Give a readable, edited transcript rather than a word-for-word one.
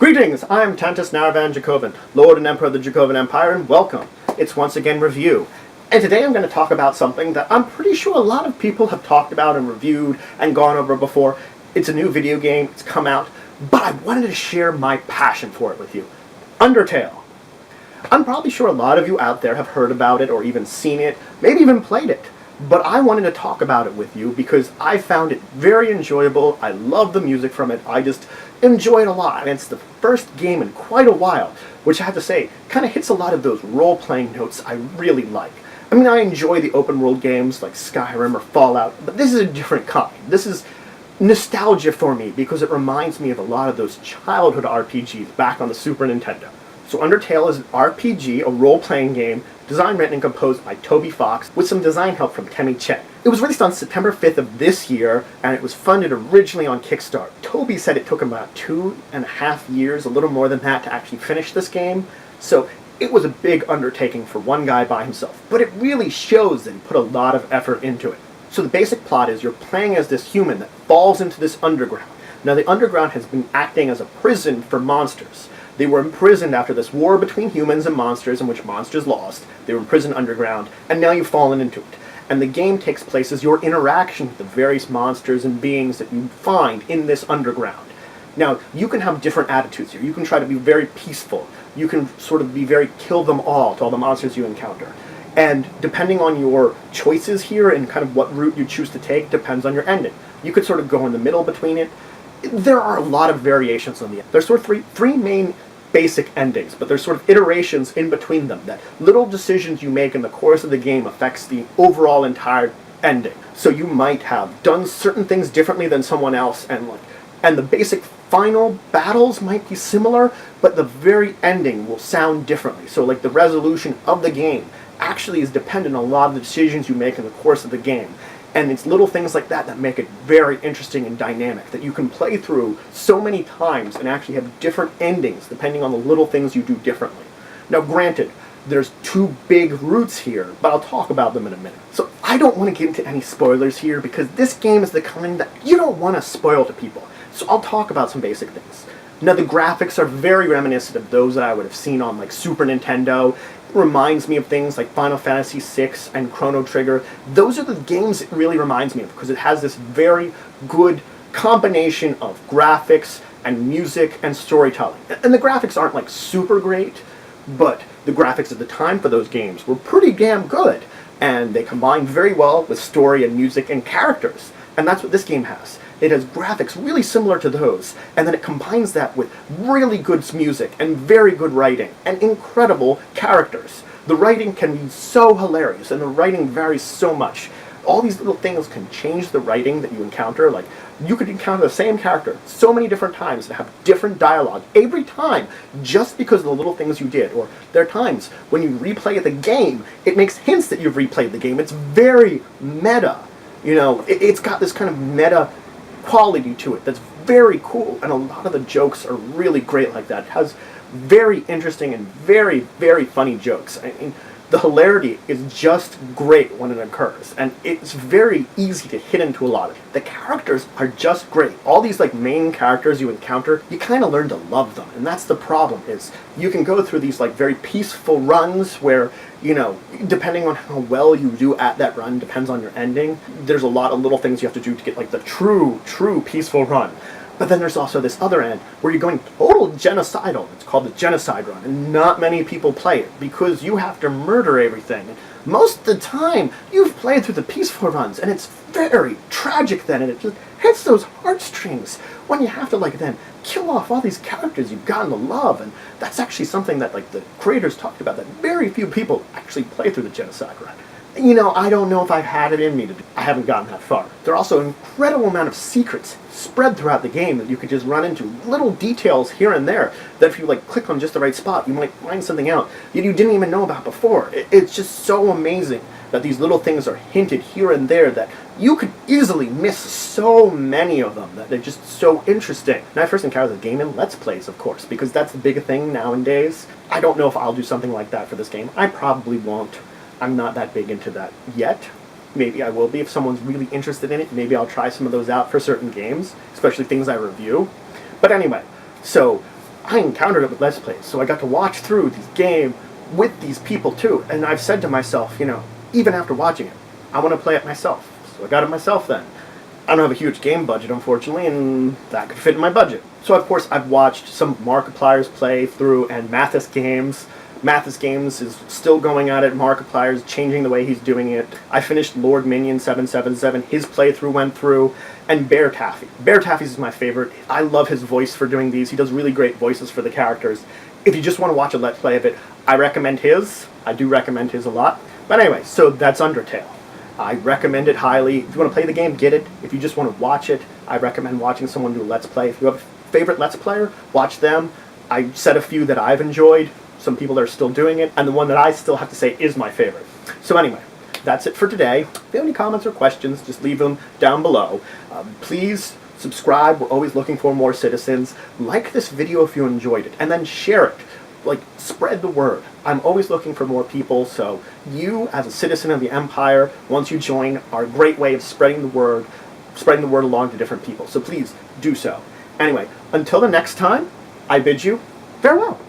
Greetings, I'm Tantus Naravan Dracovin, Lord and Emperor of the Dracovin Empire, and welcome. It's once again review. And today I'm going to talk about something that I'm pretty sure a lot of people have talked about and reviewed and gone over before. It's a new video game, it's come out, but I wanted to share my passion for it with you. Undertale. I'm probably sure a lot of you out there have heard about it or even seen it, maybe even played it. But I wanted to talk about it with you because I found it very enjoyable. I love the music from it. I just enjoy it a lot. And it's the first game in quite a while, which I have to say kind of hits a lot of those role-playing notes I really like. I mean, I enjoy the open-world games like Skyrim or Fallout, but this is a different kind. This is nostalgia for me because it reminds me of a lot of those childhood RPGs back on the Super Nintendo. So Undertale is an RPG, a role-playing game, designed, written, and composed by Toby Fox, with some design help from Kemi Chen. It was released on September 5th of this year, and it was funded originally on Kickstarter. Toby said it took him about 2.5 years, a little more than that, to actually finish this game. So it was a big undertaking for one guy by himself, but it really shows that he put a lot of effort into it. So the basic plot is you're playing as this human that falls into this underground. Now the underground has been acting as a prison for monsters. They were imprisoned after this war between humans and monsters in which monsters lost. They were imprisoned underground, and now you've fallen into it. And the game takes place as your interaction with the various monsters and beings that you find in this underground. Now, you can have different attitudes here. You can try to be very peaceful. You can sort of be very kill them all to all the monsters you encounter. And depending on your choices here and kind of what route you choose to take depends on your ending. You could sort of go in the middle between it. There are a lot of variations on the end. There's sort of three main basic endings, but there's sort of iterations in between them that little decisions you make in the course of the game affects the overall entire ending. So you might have done certain things differently than someone else, and the basic final battles might be similar, but the very ending will sound differently. So like the resolution of the game actually is dependent on a lot of the decisions you make in the course of the game. And it's little things like that that make it very interesting and dynamic, that you can play through so many times and actually have different endings depending on the little things you do differently. Now granted, there's two big routes here, but I'll talk about them in a minute. So I don't want to get into any spoilers here because this game is the kind that you don't want to spoil to people. So I'll talk about some basic things. Now the graphics are very reminiscent of those that I would have seen on like Super Nintendo. It reminds me of things like Final Fantasy VI and Chrono Trigger. Those are the games it really reminds me of because it has this very good combination of graphics and music and storytelling. And the graphics aren't like super great, but the graphics at the time for those games were pretty damn good. And they combined very well with story and music and characters. And that's what this game has. It has graphics really similar to those, and then it combines that with really good music and very good writing and incredible characters. The writing can be so hilarious, and the writing varies so much. All these little things can change the writing that you encounter. Like, you could encounter the same character so many different times and have different dialogue every time just because of the little things you did. Or there are times when you replay the game, it makes hints that you've replayed the game. It's very meta. You know, it's got this kind of meta quality to it that's very cool, and a lot of the jokes are really great like that. It has very interesting and very, very funny jokes. I mean, the hilarity is just great when it occurs, and it's very easy to hit into a lot of it. The characters are just great. All these like main characters you encounter, you kind of learn to love them, and that's the problem, is you can go through these like very peaceful runs where, you know, depending on how well you do at that run, depends on your ending. There's a lot of little things you have to do to get like the true peaceful run. But then there's also this other end where you're going total genocidal. It's called the genocide run, and not many people play it because you have to murder everything. And most of the time, you've played through the peaceful runs, and it's very tragic then, and it just hits those heartstrings when you have to like then kill off all these characters you've gotten to love. And that's actually something that like the creators talked about, that very few people actually play through the genocide run. You know, I don't know if I've had it in me to do. I haven't gotten that far. There are also an incredible amount of secrets spread throughout the game that you could just run into. Little details here and there that if you like click on just the right spot, you might find something out that you didn't even know about before. It's just so amazing that these little things are hinted here and there that you could easily miss so many of them, that they're just so interesting. And I first encountered the game in Let's Plays, of course, because that's the big thing nowadays. I don't know if I'll do something like that for this game. I probably won't. I'm not that big into that yet. Maybe I will be if someone's really interested in it. Maybe I'll try some of those out for certain games, especially things I review. But anyway, so I encountered it with Let's Plays, so I got to watch through these games with these people too, and I've said to myself, you know, even after watching it, I want to play it myself, so I got it myself then. I don't have a huge game budget, unfortunately, and that could fit in my budget. So, of course, I've watched some of Markiplier's play through and Mathis Games. Mathis Games is still going at it. Markiplier's changing the way he's doing it. I finished Lord Minion 777. His playthrough went through. And Bear Taffy. Bear Taffy's is my favorite. I love his voice for doing these. He does really great voices for the characters. If you just want to watch a Let's Play of it, I recommend his. I do recommend his a lot. But anyway, so that's Undertale. I recommend it highly. If you want to play the game, get it. If you just want to watch it, I recommend watching someone do a Let's Play. If you have a favorite Let's Player, watch them. I said a few that I've enjoyed, some people that are still doing it, and the one that I still have to say is my favorite. So anyway, that's it for today. If you have any comments or questions, just leave them down below. Please subscribe. We're always looking for more citizens. Like this video if you enjoyed it, and then share it. Like, spread the word. I'm always looking for more people, so you, as a citizen of the Empire, once you join, are a great way of spreading the word along to different people. So please, do so. Anyway, until the next time, I bid you farewell.